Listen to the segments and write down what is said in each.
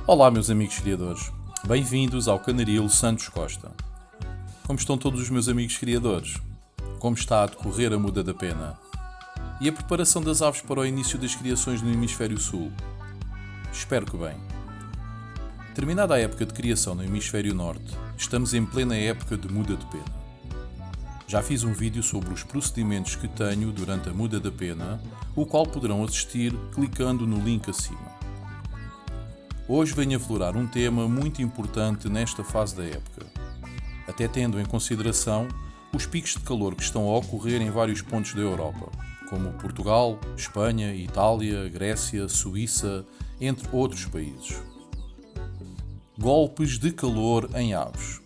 Olá, meus amigos criadores. Bem-vindos ao Canaril Santos Costa. Como estão todos os meus amigos criadores? Como está a decorrer a muda da pena? E a preparação das aves para o início das criações no Hemisfério Sul? Espero que bem. Terminada a época de criação no Hemisfério Norte, estamos em plena época de muda de pena. Já fiz um vídeo sobre os procedimentos que tenho durante a muda da pena, o qual poderão assistir clicando no link acima. Hoje venho aflorar um tema muito importante nesta fase da época, até tendo em consideração os picos de calor que estão a ocorrer em vários pontos da Europa, como Portugal, Espanha, Itália, Grécia, Suíça, entre outros países. Golpes de calor em aves.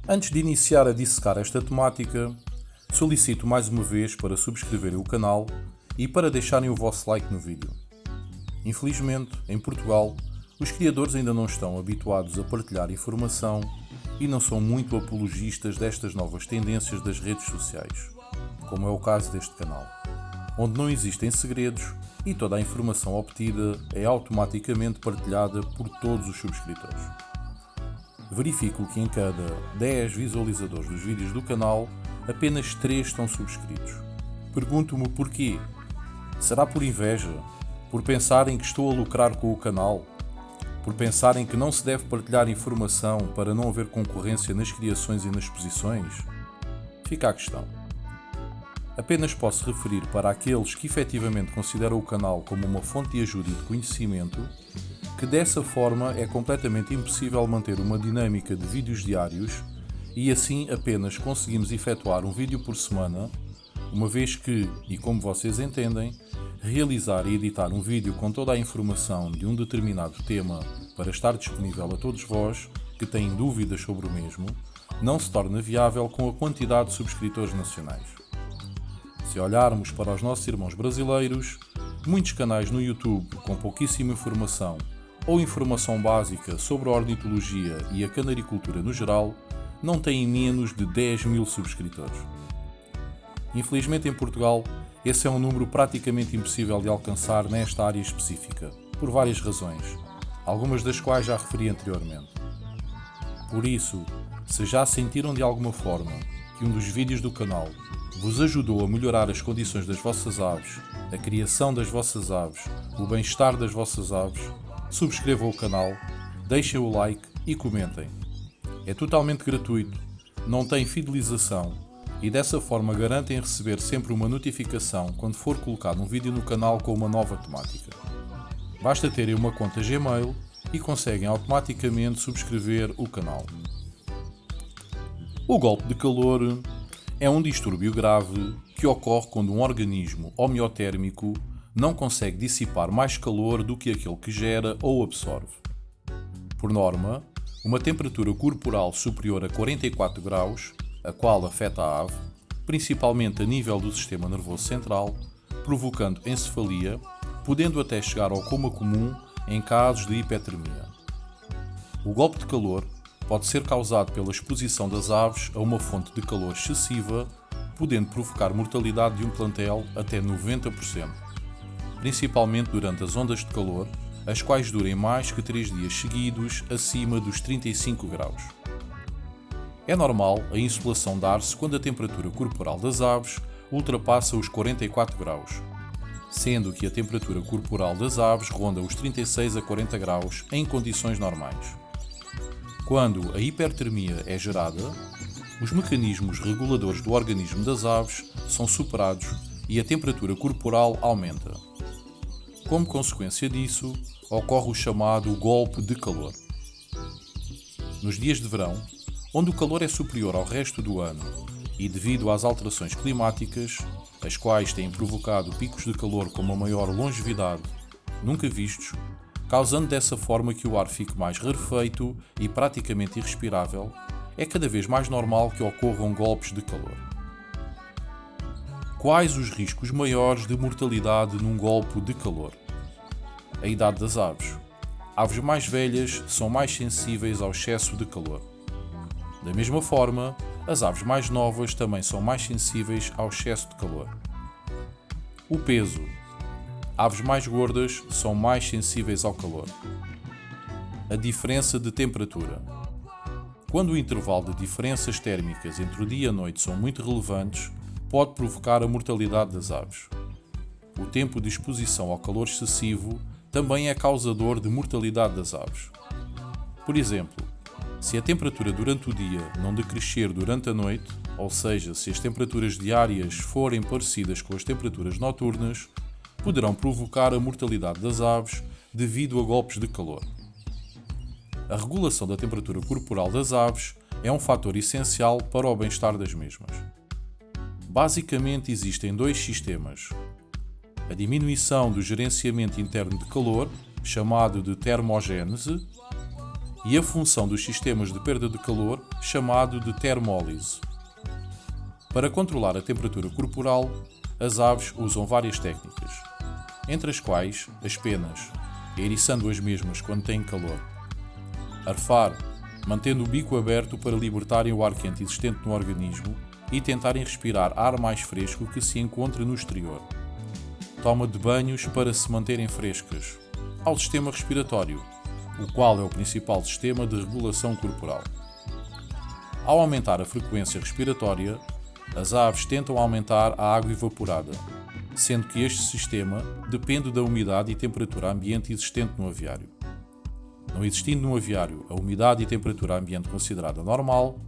Antes de iniciar a dissecar esta temática, solicito mais uma vez para subscreverem o canal e para deixarem o vosso like no vídeo. Infelizmente, em Portugal, os criadores ainda não estão habituados a partilhar informação e não são muito apologistas destas novas tendências das redes sociais, como é o caso deste canal, onde não existem segredos e toda a informação obtida é automaticamente partilhada por todos os subscritores. Verifico que em cada 10 visualizadores dos vídeos do canal, apenas 3 estão subscritos. Pergunto-me porquê. Será por inveja? Por pensarem que estou a lucrar com o canal? Por pensarem que não se deve partilhar informação para não haver concorrência nas criações e nas exposições? Fica a questão. Apenas posso referir para aqueles que efetivamente consideram o canal como uma fonte de ajuda e de conhecimento, que dessa forma é completamente impossível manter uma dinâmica de vídeos diários e assim apenas conseguimos efetuar um vídeo por semana, uma vez que, e como vocês entendem, realizar e editar um vídeo com toda a informação de um determinado tema para estar disponível a todos vós que têm dúvidas sobre o mesmo, não se torna viável com a quantidade de subscritores nacionais. Se olharmos para os nossos irmãos brasileiros, muitos canais no YouTube com pouquíssima informação ou informação básica sobre a ornitologia e a canaricultura no geral, não têm menos de 10 mil subscritores. Infelizmente em Portugal, esse é um número praticamente impossível de alcançar nesta área específica, por várias razões, algumas das quais já referi anteriormente. Por isso, se já sentiram de alguma forma que um dos vídeos do canal vos ajudou a melhorar as condições das vossas aves, a criação das vossas aves, o bem-estar das vossas aves, subscrevam o canal, deixem o like e comentem. É totalmente gratuito, não tem fidelização e dessa forma garantem receber sempre uma notificação quando for colocado um vídeo no canal com uma nova temática. Basta terem uma conta Gmail e conseguem automaticamente subscrever o canal. O golpe de calor é um distúrbio grave que ocorre quando um organismo homeotérmico não consegue dissipar mais calor do que aquele que gera ou absorve. Por norma, uma temperatura corporal superior a 44 graus, a qual afeta a ave, principalmente a nível do sistema nervoso central, provocando encefalia, podendo até chegar ao coma comum em casos de hipertermia. O golpe de calor pode ser causado pela exposição das aves a uma fonte de calor excessiva, podendo provocar mortalidade de um plantel até 90%. Principalmente durante as ondas de calor, as quais durem mais que 3 dias seguidos acima dos 35 graus. É normal a insolação dar-se quando a temperatura corporal das aves ultrapassa os 44 graus, sendo que a temperatura corporal das aves ronda os 36 a 40 graus em condições normais. Quando a hipertermia é gerada, os mecanismos reguladores do organismo das aves são superados e a temperatura corporal aumenta. Como consequência disso, ocorre o chamado golpe de calor. Nos dias de verão, onde o calor é superior ao resto do ano e devido às alterações climáticas, as quais têm provocado picos de calor com uma maior longevidade nunca vistos, causando dessa forma que o ar fique mais rarefeito e praticamente irrespirável, é cada vez mais normal que ocorram golpes de calor. Quais os riscos maiores de mortalidade num golpe de calor? A idade das aves. Aves mais velhas são mais sensíveis ao excesso de calor. Da mesma forma, as aves mais novas também são mais sensíveis ao excesso de calor. O peso. Aves mais gordas são mais sensíveis ao calor. A diferença de temperatura. Quando o intervalo de diferenças térmicas entre o dia e a noite são muito relevantes, pode provocar a mortalidade das aves. O tempo de exposição ao calor excessivo também é causador de mortalidade das aves. Por exemplo, se a temperatura durante o dia não decrescer durante a noite, ou seja, se as temperaturas diárias forem parecidas com as temperaturas noturnas, poderão provocar a mortalidade das aves devido a golpes de calor. A regulação da temperatura corporal das aves é um fator essencial para o bem-estar das mesmas. Basicamente existem dois sistemas: a diminuição do gerenciamento interno de calor, chamado de termogênese, e a função dos sistemas de perda de calor, chamado de termólise. Para controlar a temperatura corporal, as aves usam várias técnicas, entre as quais as penas, eriçando as mesmas quando têm calor; arfar, mantendo o bico aberto para libertarem o ar quente existente no organismo e tentarem respirar ar mais fresco que se encontra no exterior; toma de banhos para se manterem frescas; ao sistema respiratório, o qual é o principal sistema de regulação corporal. Ao aumentar a frequência respiratória, as aves tentam aumentar a água evaporada, sendo que este sistema depende da umidade e temperatura ambiente existente no aviário. Não existindo no aviário a umidade e temperatura ambiente considerada normal,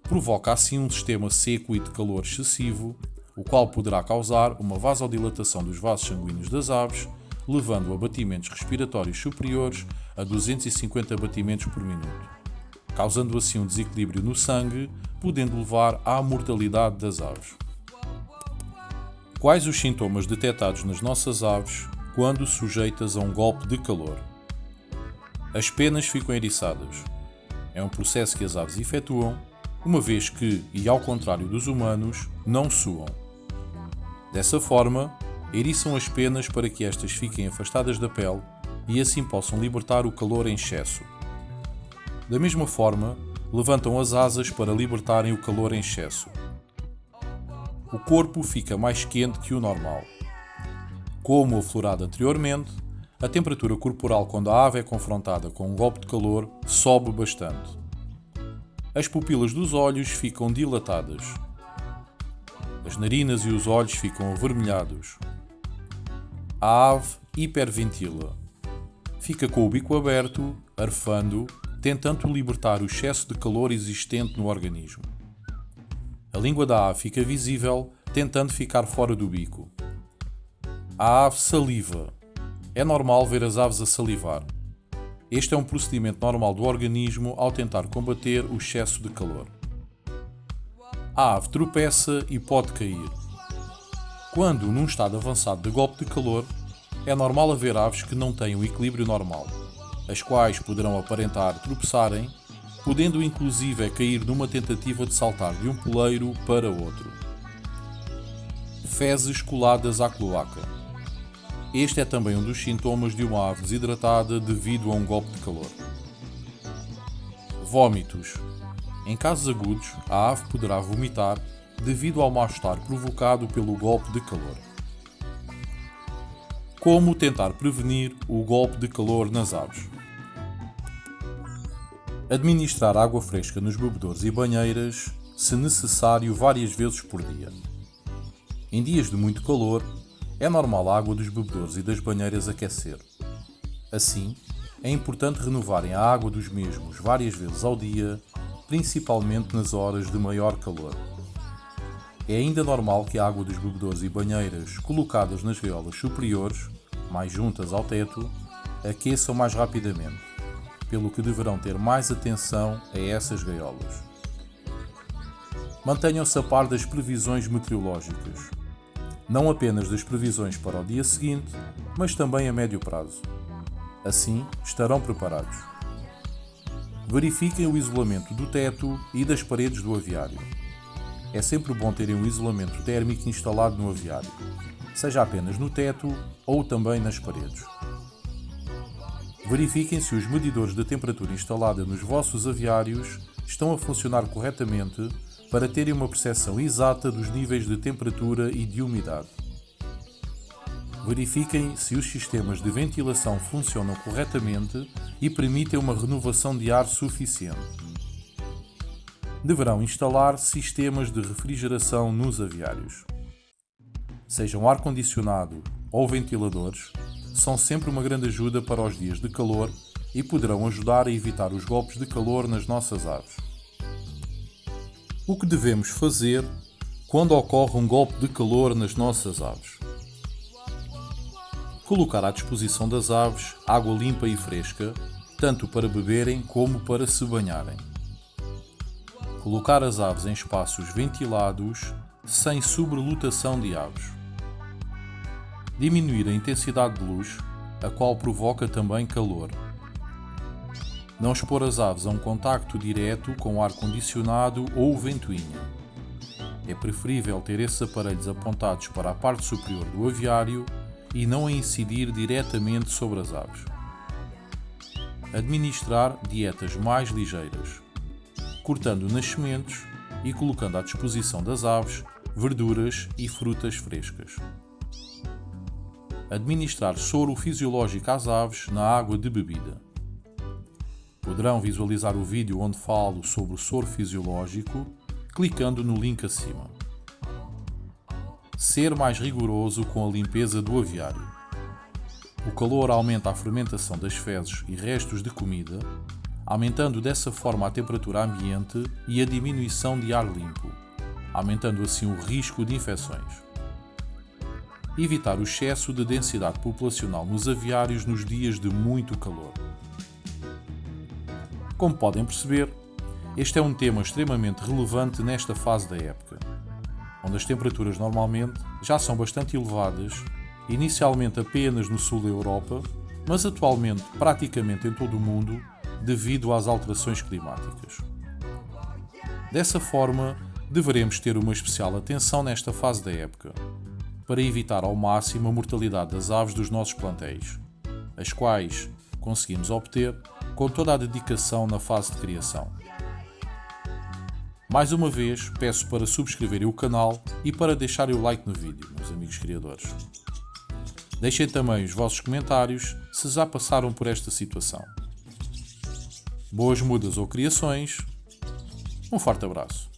provoca assim um sistema seco e de calor excessivo, o qual poderá causar uma vasodilatação dos vasos sanguíneos das aves, levando a batimentos respiratórios superiores a 250 batimentos por minuto, causando assim um desequilíbrio no sangue, podendo levar à mortalidade das aves. Quais os sintomas detectados nas nossas aves quando sujeitas a um golpe de calor? As penas ficam eriçadas. É um processo que as aves efetuam, uma vez que, e ao contrário dos humanos, não suam. Dessa forma, eriçam as penas para que estas fiquem afastadas da pele e assim possam libertar o calor em excesso. Da mesma forma, levantam as asas para libertarem o calor em excesso. O corpo fica mais quente que o normal. Como aflorado anteriormente, a temperatura corporal quando a ave é confrontada com um golpe de calor sobe bastante. As pupilas dos olhos ficam dilatadas. As narinas e os olhos ficam avermelhados. A ave hiperventila. Fica com o bico aberto, arfando, tentando libertar o excesso de calor existente no organismo. A língua da ave fica visível, tentando ficar fora do bico. A ave saliva. É normal ver as aves a salivar. Este é um procedimento normal do organismo ao tentar combater o excesso de calor. A ave tropeça e pode cair. Quando, num estado avançado de golpe de calor, é normal haver aves que não têm o equilíbrio normal, as quais poderão aparentar tropeçarem, podendo inclusive cair numa tentativa de saltar de um poleiro para outro. Fezes coladas à cloaca. Este é também um dos sintomas de uma ave desidratada devido a um golpe de calor. Vômitos. Em casos agudos, a ave poderá vomitar devido ao mal-estar provocado pelo golpe de calor. Como tentar prevenir o golpe de calor nas aves? Administrar água fresca nos bebedouros e banheiras, se necessário, várias vezes por dia. Em dias de muito calor, é normal a água dos bebedouros e das banheiras aquecer. Assim, é importante renovarem a água dos mesmos várias vezes ao dia, principalmente nas horas de maior calor. É ainda normal que a água dos bebedouros e banheiras colocadas nas gaiolas superiores, mais juntas ao teto, aqueçam mais rapidamente, pelo que deverão ter mais atenção a essas gaiolas. Mantenham-se a par das previsões meteorológicas, não apenas das previsões para o dia seguinte, mas também a médio prazo. Assim, estarão preparados. Verifiquem o isolamento do teto e das paredes do aviário. É sempre bom terem um isolamento térmico instalado no aviário, seja apenas no teto ou também nas paredes. Verifiquem se os medidores de temperatura instalada nos vossos aviários estão a funcionar corretamente para terem uma percepção exata dos níveis de temperatura e de umidade. Verifiquem se os sistemas de ventilação funcionam corretamente e permitem uma renovação de ar suficiente. Deverão instalar sistemas de refrigeração nos aviários. Sejam ar-condicionado ou ventiladores, são sempre uma grande ajuda para os dias de calor e poderão ajudar a evitar os golpes de calor nas nossas aves. O que devemos fazer quando ocorre um golpe de calor nas nossas aves? Colocar à disposição das aves água limpa e fresca, tanto para beberem como para se banharem. Colocar as aves em espaços ventilados, sem sobrelotação de aves. Diminuir a intensidade de luz, a qual provoca também calor. Não expor as aves a um contacto direto com o ar-condicionado ou ventoinha. É preferível ter esses aparelhos apontados para a parte superior do aviário e não a incidir diretamente sobre as aves. Administrar dietas mais ligeiras, cortando nas sementes e colocando à disposição das aves verduras e frutas frescas. Administrar soro fisiológico às aves na água de bebida. Poderão visualizar o vídeo onde falo sobre o soro fisiológico, clicando no link acima. Ser mais rigoroso com a limpeza do aviário. O calor aumenta a fermentação das fezes e restos de comida, aumentando dessa forma a temperatura ambiente e a diminuição de ar limpo, aumentando assim o risco de infecções. Evitar o excesso de densidade populacional nos aviários nos dias de muito calor. Como podem perceber, este é um tema extremamente relevante nesta fase da época, onde as temperaturas normalmente já são bastante elevadas, inicialmente apenas no sul da Europa, mas atualmente praticamente em todo o mundo, devido às alterações climáticas. Dessa forma, deveremos ter uma especial atenção nesta fase da época, para evitar ao máximo a mortalidade das aves dos nossos plantéis, as quais conseguimos obter com toda a dedicação na fase de criação. Mais uma vez, peço para subscreverem o canal e para deixarem o like no vídeo, meus amigos criadores. Deixem também os vossos comentários se já passaram por esta situação. Boas mudas ou criações, um forte abraço.